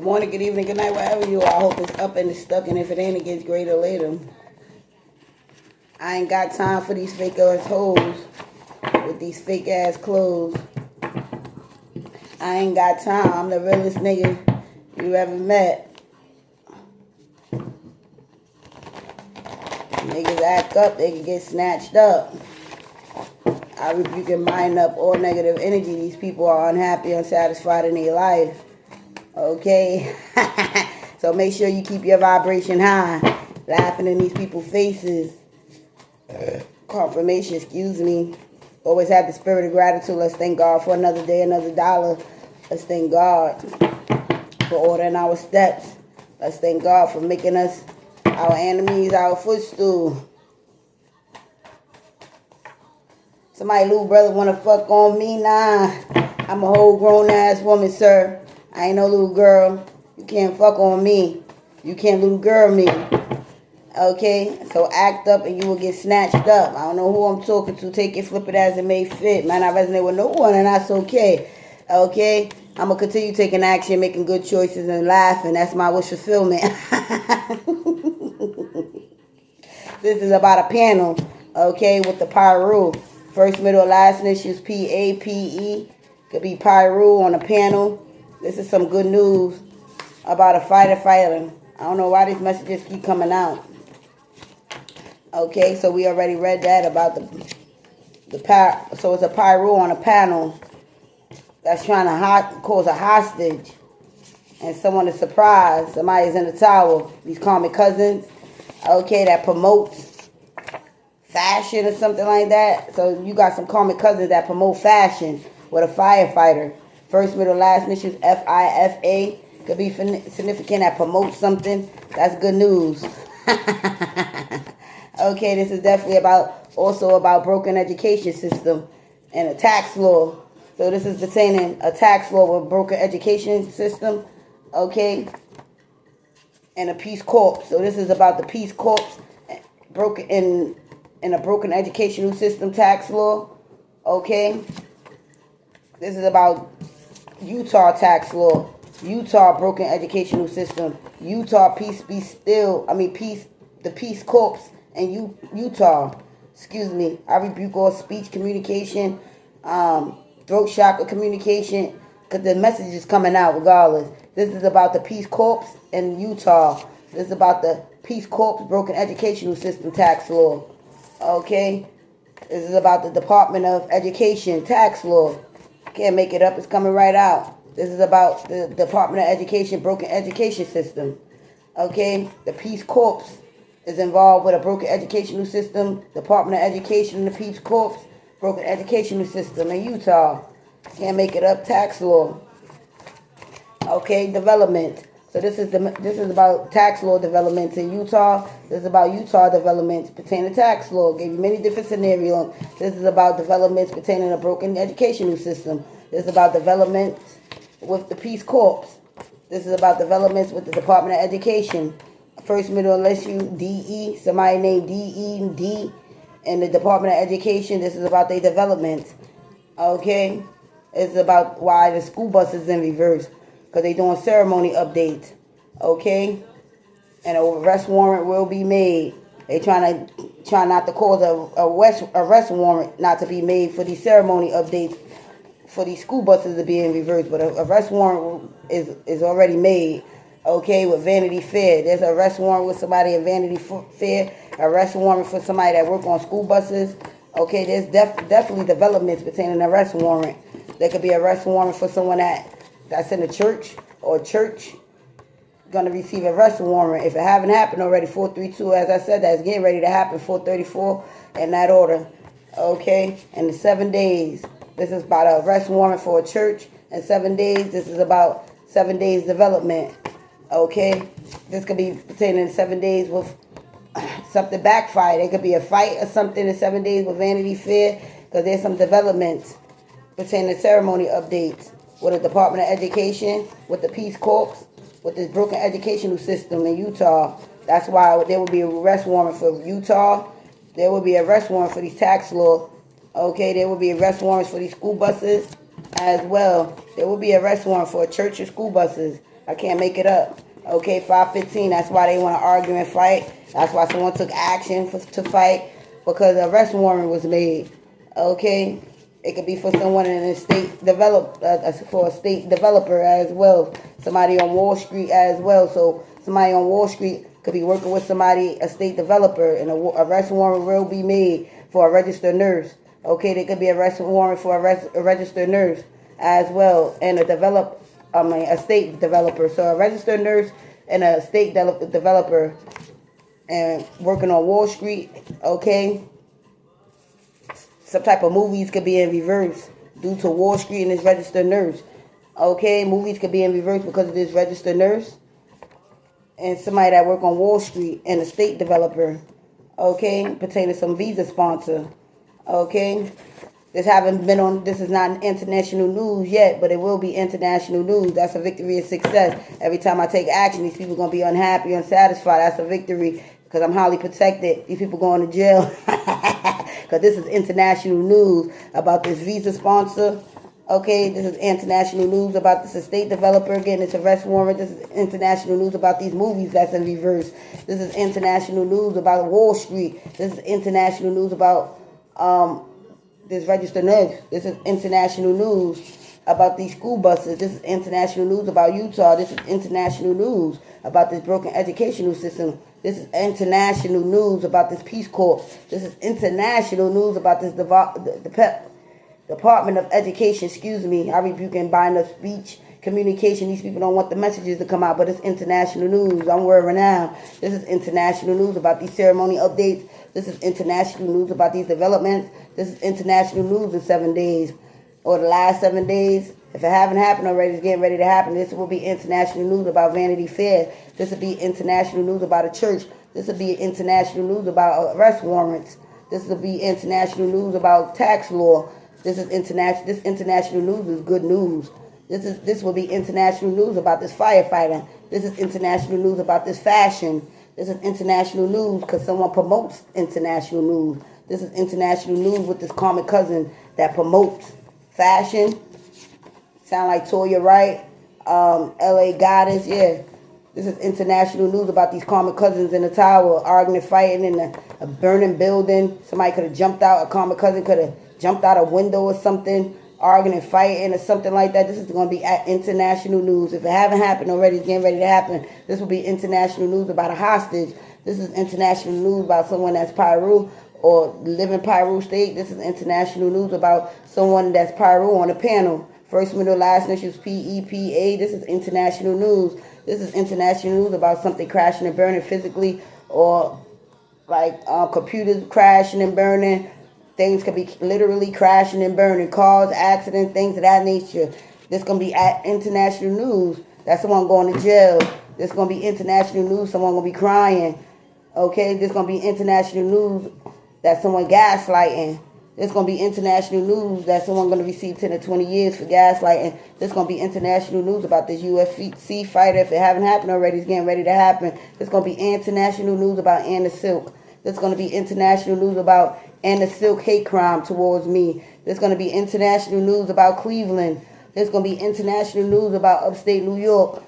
morning, good evening, good night, wherever you are. I hope it's up and it's stuck, and if it ain't, it gets greater later. I ain't got time for these fake ass hoes with these fake ass clothes. I ain't got time. I'm the realest nigga you ever met. Niggas act up, they can get snatched up. I rebuke and bind up all negative energy. These people are unhappy, unsatisfied in their life. Okay? So make sure you keep your vibration high. Laughing in these people's faces. Confirmation, excuse me. Always have the spirit of gratitude. Let's thank God for another day, another dollar. Let's thank God for ordering our steps. Let's thank God for making us our enemies, our footstool. Somebody little brother want to fuck on me? Nah. I'm a whole grown ass woman, sir. I ain't no little girl. You can't fuck on me. You can't little girl me. Okay? So act up and you will get snatched up. I don't know who I'm talking to. Take it, flip it as it may fit. Might not resonate with no one, and that's okay. Okay? I'm going to continue taking action, making good choices, and laughing. That's my wish fulfillment. This is about a panel, okay, with the Pyru. First, middle, last initials, P-A-P-E. Could be Pyru on the panel. This is some good news about a fighter. I don't know why these messages keep coming out. Okay, so we already read that about so it's a Pyru on a panel that's trying to cause a hostage. And someone is surprised. Somebody's in the tower. These karmic cousins, okay, that promotes fashion or something like that. So you got some karmic cousins that promote fashion with a firefighter. First, middle, last initials, F-I-F-A. Could be significant that promotes something. That's good news. Okay, this is definitely also about broken education system and a tax law. So this is pertaining a tax law with broken education system. Okay. And a Peace Corps. So this is about the Peace Corps broken in a broken educational system tax law. Okay. This is about Utah tax law. Utah broken educational system. Utah peace be still. The Peace Corps and Utah. Excuse me. I rebuke all speech communication, throat chakra communication, because the message is coming out regardless. This is about the Peace Corps in Utah. This is about the Peace Corps broken educational system tax law. Okay? This is about the Department of Education tax law. Can't make it up. It's coming right out. This is about the Department of Education broken education system. Okay? The Peace Corps is involved with a broken educational system. Department of Education and the Peace Corps broken educational system in Utah. Can't make it up. Tax law. Okay, development. So this is about tax law developments in Utah. This is about Utah developments pertaining to tax law. Gave you many different scenarios. This is about developments pertaining to broken educational system. This is about developments with the Peace Corps. This is about developments with the Department of Education. First, middle, unless you D-E. Somebody named D-E and D in the Department of Education. This is about their developments. Okay? It's about why the school bus is in reverse. Because they doing ceremony updates. Okay? And an arrest warrant will be made. They try not to cause a arrest warrant not to be made for these ceremony updates for these school buses to be in reverse. But an arrest warrant is already made. Okay, with Vanity Fair. There's an arrest warrant with somebody at Vanity Fair. Arrest warrant for somebody that work on school buses. Okay, there's definitely developments pertaining to an arrest warrant. There could be an arrest warrant for someone that's in a church or church going to receive an arrest warrant. If it haven't happened already, 432, as I said, that's getting ready to happen, 434 in that order. Okay, and the 7 days. This is about an arrest warrant for a church. And 7 days, this is about 7 days development. Okay, this could be pertaining to 7 days with something backfired. It could be a fight or something in 7 days with Vanity Fair, because there's some developments pertaining to ceremony updates with the Department of Education, with the Peace Corps, with this broken educational system in Utah. That's why there will be an arrest warrant for Utah. There will be an arrest warrant for these tax law. Okay, there will be arrest warrants for these school buses as well. There will be an arrest warrant for church and school buses. I can't make it up. Okay, 5:15. That's why they want to argue and fight. That's why someone took action to fight, because an arrest warrant was made. Okay, it could be for someone in a state for a state developer as well. Somebody on Wall Street as well. So somebody on Wall Street could be working with somebody, a state developer, and an arrest warrant will be made for a registered nurse. Okay, there could be an arrest warrant for a registered nurse as well, and a state developer. So a registered nurse and a state developer, and working on Wall Street. Okay, some type of movies could be in reverse due to Wall Street and this registered nurse. Okay, movies could be in reverse because of this registered nurse and somebody that work on Wall Street and a state developer. Okay, pertaining to some visa sponsor. Okay, this is not international news yet, but it will be international news. That's a victory of success. Every time I take action, these people are going to be unhappy, unsatisfied. That's a victory because I'm highly protected. These people going to jail because this is international news about this visa sponsor. Okay, this is international news about this estate developer getting its arrest warrant. This is international news about these movies that's in reverse. This is international news about Wall Street. This is international news about this registered nurse. This is international news about these school buses. This is international news about Utah. This is international news about this broken educational system. This is international news about this Peace Corps. This is international news about this Department of Education. I rebuke and bind up speech, communication. These people don't want the messages to come out, but it's international news. I'm worried now. This is international news about these ceremony updates. This is international news about these developments. This is international news in 7 days, or the last 7 days. If it haven't happened already, it's getting ready to happen. This will be international news about Vanity Fair. This will be international news about a church. This will be international news about arrest warrants. This will be international news about tax law. This international news is good news. This will be international news about this firefighter. This is international news about this fashion. This is international news because someone promotes international news. This is international news with this Karmic cousin that promotes fashion. Sound like Toya Wright, LA Goddess, yeah. This is international news about these Karmic cousins in the tower arguing and fighting in a burning building. Somebody could have jumped out. A Karmic cousin could have jumped out a window or something, arguing and fighting or something like that. This is going to be at international news. If it haven't happened already, it's getting ready to happen. This will be international news about a hostage. This is international news about someone that's Pyru or live in Pyru State. This is international news about someone that's Pyru on a panel. First, middle, last initials PEPA. This is international news. This is international news about something crashing and burning physically, or like computers crashing and burning. Things could be literally crashing and burning, cars, accidents, things of that nature. This going to be at international news. That's someone going to jail. This going to be international news. Someone going to be crying. Okay, this going to be international news that someone gaslighting. This going to be international news that someone going to receive 10 to 20 years for gaslighting. This going to be international news about this UFC fighter. If it haven't happened already, it's getting ready to happen. This going to be international news about Anna Silk. This is going to be international news about Anna Silk hate crime towards me. This is going to be international news about Cleveland. This is going to be international news about upstate New York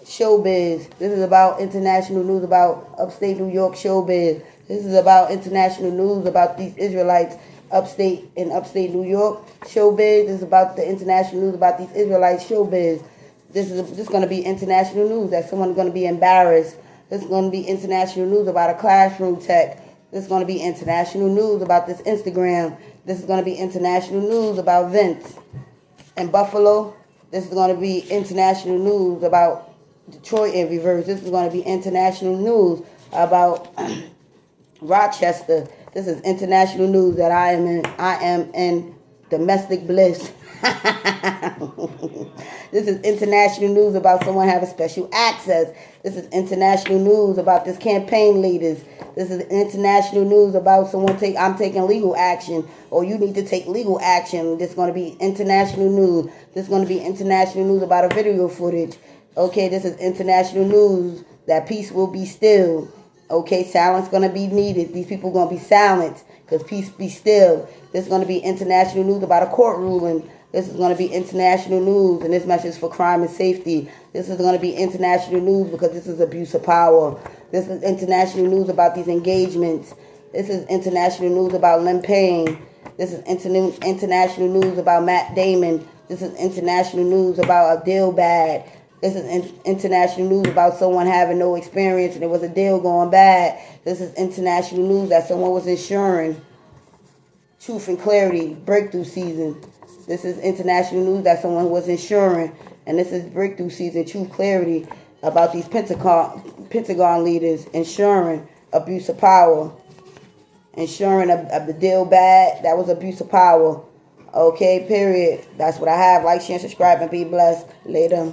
showbiz. This is about international news about upstate New York showbiz. This is about international news about these Israelites upstate New York showbiz. This is about the international news about these Israelites showbiz. This is going to be international news that someone's going to be embarrassed. This is going to be international news about a classroom tech. This is going to be international news about this Instagram. This is going to be international news about Vince and Buffalo. This is going to be international news about Detroit in reverse. This is going to be international news about Rochester. This is international news that I am in domestic bliss. This is international news about someone having special access. This is international news about this campaign leaders. This is international news about I'm taking legal action, or you need to take legal action. This is going to be international news. This is going to be international news about a video footage. Okay, this is international news that peace will be still. Okay, silence going to be needed. These people going to be silent because peace be still. This is going to be international news about a court ruling. This This is going to be international news, and this message for crime and safety. This is going to be international news because this is abuse of power. This is international news about these engagements. This is international news about Lin Payne. This is international news about Matt Damon. This is international news about a deal bad. This is international news about someone having no experience and there was a deal going bad. This is international news that someone was insuring. Truth and clarity, breakthrough season. This is international news that someone was insuring. And this is breakthrough season, truth, clarity about these Pentagon leaders insuring abuse of power. Ensuring of the deal bad, that was abuse of power. Okay, period. That's what I have. Like, share, subscribe, and be blessed. Later.